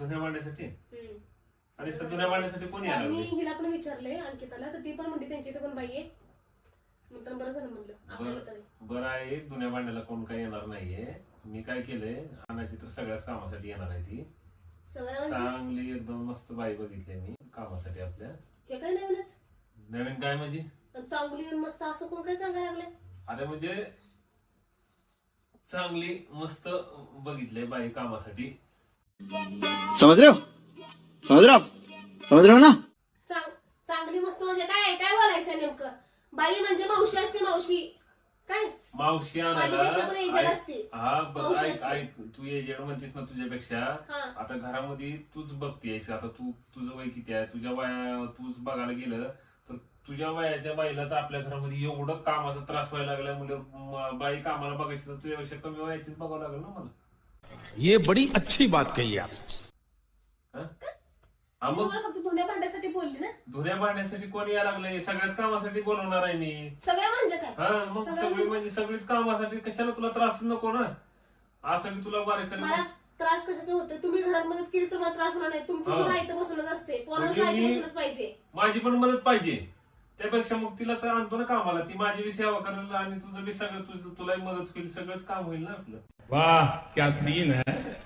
धुण्या मांडण्यासाठी हम्म. आणि धुण्या मांडण्यासाठी कोणी तर आलं मी हिला पण विचारलंय अंकिताला, तर ती पण म्हणते त्यांची इथे पण बाई आहे. मग तर बरं झालं म्हणलं आपल्याला तरी. बरं आहे, धुण्या मांडायला कोण काही येणार नाहीये. मी काय केलंय, आणायची तर सगळ्याच कामासाठी येणार आहे ती. सगळ्या म्हणजे चांगली एकदम मस्त बाई बघितली मी कामासाठी आपल्या. हे काय नवीनच नवीन काय म्हणजे? चांगली आणि मस्त असं कोण काय सांगायला लागलंय? अरे म्हणजे चांगली मस्त बघितले बाई कामासाठी. समझ रहे हो, समझ रहे हो आप, समझ रहे हो ना? चांगली मस्त म्हणजे काय काय बोलायचं नेमकं? बाई म्हणजे मावशी असते, मावशी काय मावशी माझ्यापेक्षा पण एजड असते. हा बघ, मावशी ऐक असते. ऐक, तू एजड म्हणतेस ना तुझ्यापेक्षा. हा. आता घरामध्ये तूच बघतेस, आता तुझं वय किती आहे, तुझ्या वया तूच बघायला गेलं तर तुझ्या वयाच्या बाईलाच आपल्या घरामध्ये एवढं कामाचा त्रास व्हायला लागला. म्हणजे बाई कामाला बघायची तर तुझ्यापेक्षा कमी वयाचीच बघावं लागेल ना मला. ये बड़ी अच्छी बात कही आप. हा मी मग तुम्हाला फक्त धुण्या भांड्यासाठी बोलली ना. धुण्या भांडण्यासाठी कोणी यायला लागलंय? सगळ्याच कामासाठी बोलवणार आहे मी. सगळ्या म्हणजे काय? हा मग सगळ्या सगळी म्हणजे सगळीच कामासाठी. कशाला तुला त्रास नको ना, असं मी तुला बारीक मला त्रास कशाचा होतोय? तुम्ही घरात मदत केली तर मला त्रास होणार नाही. तुमची हा. सुद्धा इथं बसूनच असते, पोरांना म्हणजे इथं मी- बसूनच पाहिजे. माझी पण मदत पाहिजे. त्यापेक्षा मग तिलाच आणतो ना कामाला, ती माझी बी सेवा करायला आणि तुझं बी सगळं तुलाही मदत होईल, सगळंच काम होईल ना आपलं. वाह क्या सीन है.